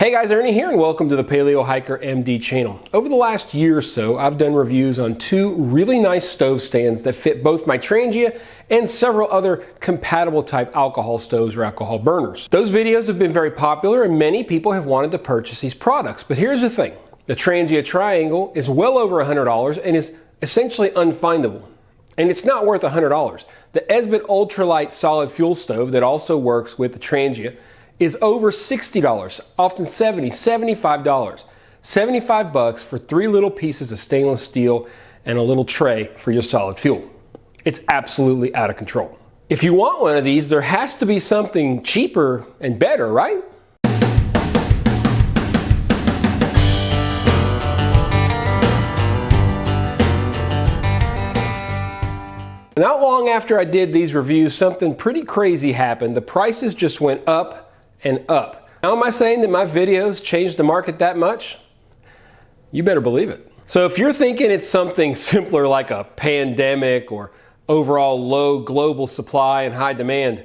Hey guys, Ernie here and welcome to the Paleo Hiker MD channel. Over the last year or so, I've done reviews on two really nice stove stands that fit both my Trangia and several other compatible type alcohol stoves or alcohol burners. Those videos have been very popular and many people have wanted to purchase these products. But here's the thing, the Trangia Triangle is well over $100 and is essentially unfindable. And it's not worth $100. The Esbit Ultralight solid fuel stove that also works with the Trangia is over $60, often $70, $75. 75 bucks for three little pieces of stainless steel and a little tray for your solid fuel. It's absolutely out of control. If you want one of these, there has to be something cheaper and better, right? Not long after I did these reviews, something pretty crazy happened. The prices just went up and up. Now, am I saying that my videos changed the market that much? You better believe it. So if you're thinking it's something simpler like a pandemic or overall low global supply and high demand,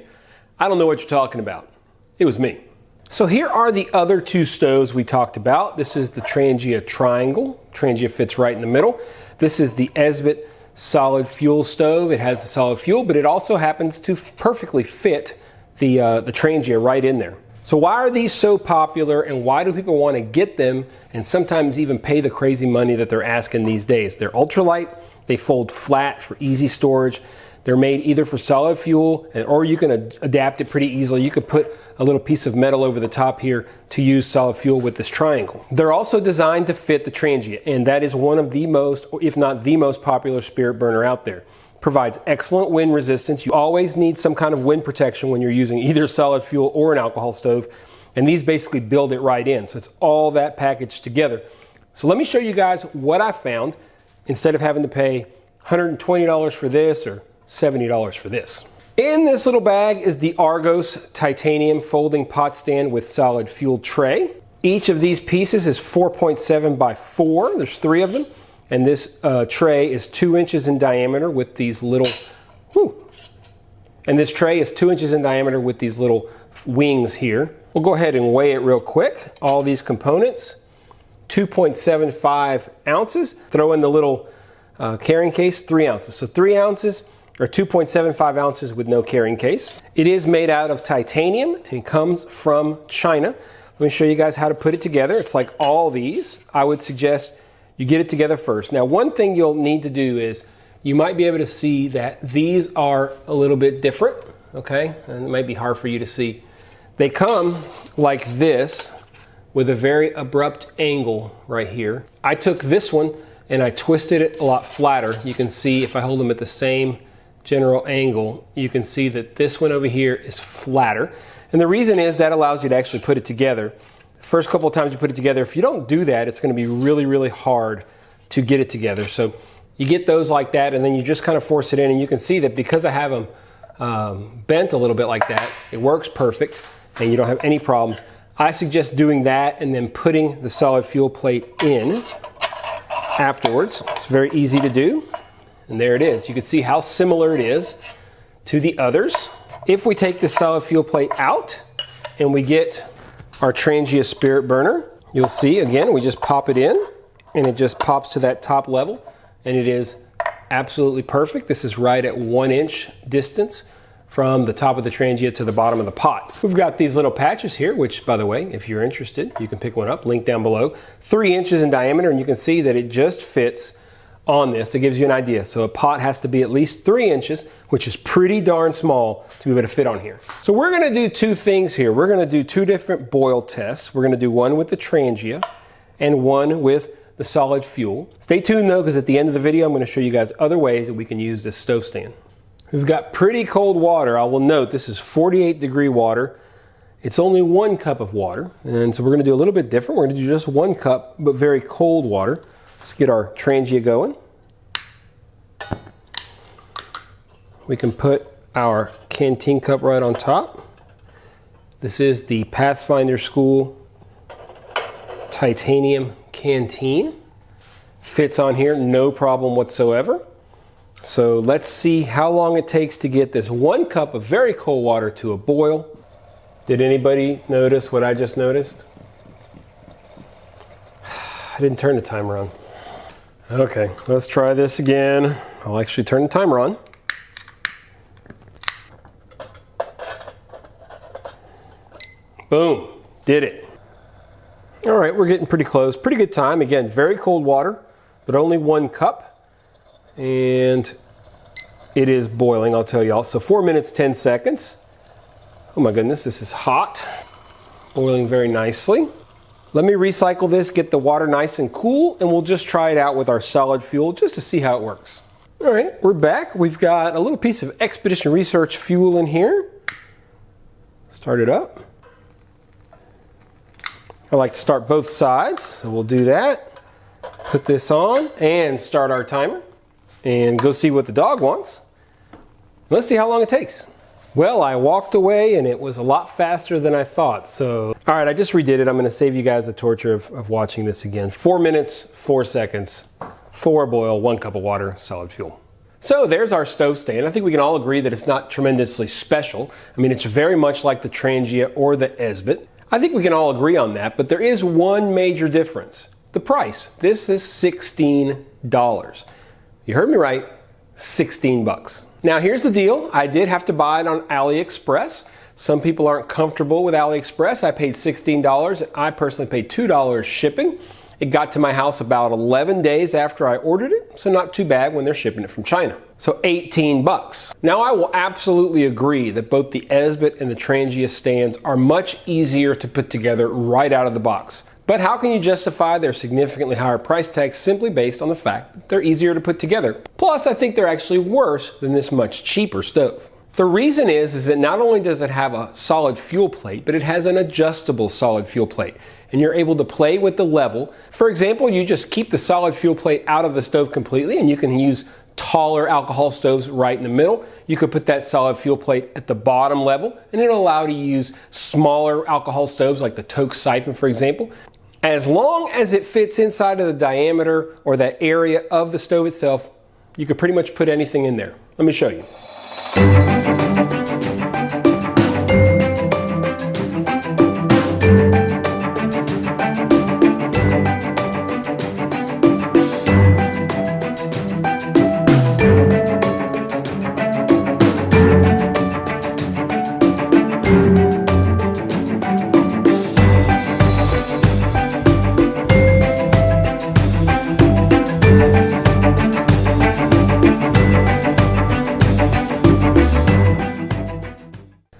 I don't know what you're talking about. It was me. So here are the other two stoves we talked about. This is the Trangia Triangle. Trangia fits right in the middle. This is the Esbit solid fuel stove. It has the solid fuel, but it also happens to perfectly fit the Trangia right in there. So why are these so popular and why do people want to get them and sometimes even pay the crazy money that they're asking these days? They're ultralight, they fold flat for easy storage. They're made either for solid fuel or you can adapt it pretty easily. You could put a little piece of metal over the top here to use solid fuel with this triangle. They're also designed to fit the Trangia, and that is one of the most, if not the most popular spirit burner out there. Provides excellent wind resistance. You always need some kind of wind protection when you're using either solid fuel or an alcohol stove, and these basically build it right in. So it's all that packaged together. So let me show you guys what I found instead of having to pay $120 for this or $70 for this. In this little bag is the Argos titanium folding pot stand with solid fuel tray. Each of these pieces is 4.7 by 4. There's 3 of them. And this tray is 2 inches in diameter with these little, And this tray is 2 inches in diameter with these little wings here. We'll go ahead and weigh it real quick. All these components, 2.75 ounces. Throw in the little carrying case, 3 ounces. So 3 ounces or 2.75 ounces with no carrying case. It is made out of titanium and comes from China. Let me show you guys how to put it together. It's like all these. I would suggest you get it together first. Now, one thing you'll need to do is you might be able to see that these are a little bit different, okay? And it might be hard for you to see. They come like this with a very abrupt angle right here. I took this one and I twisted it a lot flatter. You can see if I hold them at the same general angle, you can see that this one over here is flatter. And the reason is that allows you to actually put it together. First couple of times you put it together, if you don't do that, it's going to be really, really hard to get it together. So you get those like that, and then you just kind of force it in, and you can see that because I have them bent a little bit like that, it works perfect, and you don't have any problems. I suggest doing that and then putting the solid fuel plate in afterwards. It's very easy to do, and there it is. You can see how similar it is to the others. If we take the solid fuel plate out and we get our Trangia spirit burner, you'll see again we just pop it in and it just pops to that top level and it is absolutely perfect. This is right at 1 inch distance from the top of the Trangia to the bottom of the pot. We've got these little patches here, which by the way, if you're interested, you can pick one up, link down below. 3 inches in diameter, and you can see that it just fits on this. It gives you an idea. So a pot has to be at least 3 inches, which is pretty darn small to be able to fit on here. So we're gonna do two things here. We're gonna do 2 different boil tests. We're gonna do one with the Trangia and one with the solid fuel. Stay tuned though, because at the end of the video, I'm gonna show you guys other ways that we can use this stove stand. We've got pretty cold water. I will note this is 48-degree water. It's only 1 cup of water. And so we're gonna do a little bit different. We're gonna do just 1 cup, but very cold water. Let's get our Trangia going. We can put our canteen cup right on top. This is the Pathfinder School titanium canteen. Fits on here, no problem whatsoever. So let's see how long it takes to get this 1 cup of very cold water to a boil. Did anybody notice what I just noticed? I didn't turn the timer on. Okay, let's try this again. I'll actually turn the timer on. Boom, did it. All right, we're getting pretty close. Pretty good time. Again, very cold water, but only 1 cup. And it is boiling, I'll tell y'all. So 4 minutes, 10 seconds. Oh my goodness, this is hot. Boiling very nicely. Let me recycle this, get the water nice and cool, and we'll just try it out with our solid fuel just to see how it works. All right, we're back. We've got a little piece of Expedition Research fuel in here. Start it up. I like to start both sides, so we'll do that. Put this on and start our timer and go see what the dog wants. Let's see how long it takes. Well, I walked away and it was a lot faster than I thought. So, all right, I just redid it. I'm gonna save you guys the torture of watching this again. 4 minutes, 4 seconds, 4 boil, 1 cup of water, solid fuel. So there's our stove stand. I think we can all agree that it's not tremendously special. I mean, it's very much like the Trangia or the Esbit. I think we can all agree on that, but there is one major difference. The price. This is $16. You heard me right, 16 bucks. Now here's the deal. I did have to buy it on AliExpress. Some people aren't comfortable with AliExpress. I paid $16 and I personally paid $2 shipping. It got to my house about 11 days after I ordered it, so not too bad when they're shipping it from China. So 18 bucks. Now I will absolutely agree that both the Esbit and the Trangia stands are much easier to put together right out of the box. But how can you justify their significantly higher price tag simply based on the fact that they're easier to put together? Plus, I think they're actually worse than this much cheaper stove. The reason is that not only does it have a solid fuel plate, but it has an adjustable solid fuel plate. And you're able to play with the level. For example, you just keep the solid fuel plate out of the stove completely and you can use taller alcohol stoves right in the middle. You could put that solid fuel plate at the bottom level and it'll allow you to use smaller alcohol stoves like the Toke Siphon, for example. As long as it fits inside of the diameter or that area of the stove itself, you could pretty much put anything in there. Let me show you.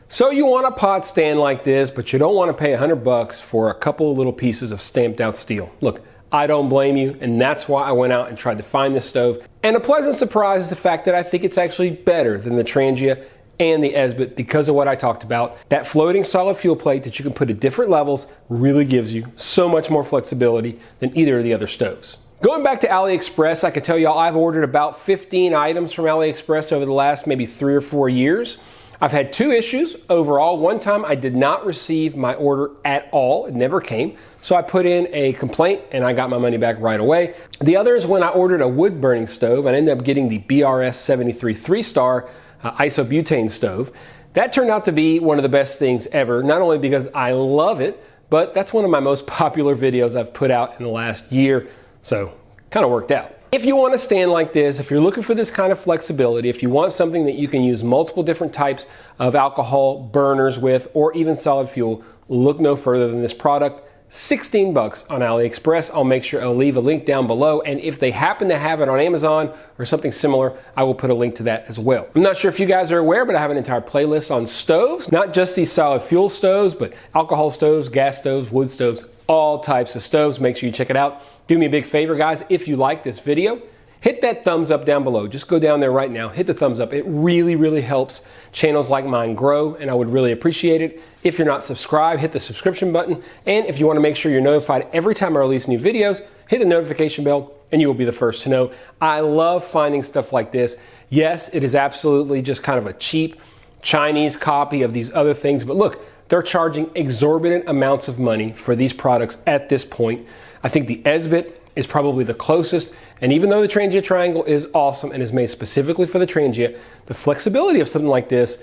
So you want a pot stand like this, but you don't want to pay 100 bucks for a couple of little pieces of stamped out steel. Look, I don't blame you, and that's why I went out and tried to find this stove. And a pleasant surprise is the fact that I think it's actually better than the Trangia and the Esbit because of what I talked about. That floating solid fuel plate that you can put at different levels really gives you so much more flexibility than either of the other stoves. Going back to AliExpress, I can tell y'all I've ordered about 15 items from AliExpress over the last maybe 3 or 4 years. I've had 2 issues overall. One time I did not receive my order at all. It never came. So I put in a complaint and I got my money back right away. The other is when I ordered a wood burning stove and I ended up getting the BRS 73 3-star isobutane stove. That turned out to be one of the best things ever, not only because I love it, but that's one of my most popular videos I've put out in the last year. So kind of worked out. If you want a stand like this, if you're looking for this kind of flexibility, if you want something that you can use multiple different types of alcohol burners with, or even solid fuel, look no further than this product. 16 bucks on AliExpress. I'll make sure I'll leave a link down below, and if they happen to have it on Amazon or something similar, I will put a link to that as well. I'm not sure if you guys are aware, but I have an entire playlist on stoves, not just these solid fuel stoves, but alcohol stoves, gas stoves, wood stoves, all types of stoves. Make sure you check it out. Do me a big favor, guys, if you like this video, hit that thumbs up down below. Just go down there right now, hit the thumbs up. It really helps channels like mine grow, and I would really appreciate it. If you're not subscribed, hit the subscription button. And if you want to make sure you're notified every time I release new videos, hit the notification bell and you will be the first to know. I love finding stuff like this. Yes, it is absolutely just kind of a cheap Chinese copy of these other things, but look, they're charging exorbitant amounts of money for these products at this point. I think the Esbit is probably the closest, and even though the Trangia Triangle is awesome and is made specifically for the Trangia, the flexibility of something like this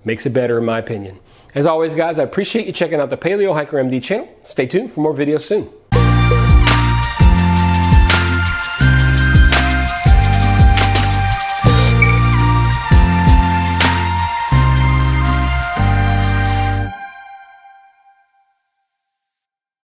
makes it better in my opinion. As always, guys, I appreciate you checking out the Paleo Hiker MD channel. Stay tuned for more videos soon.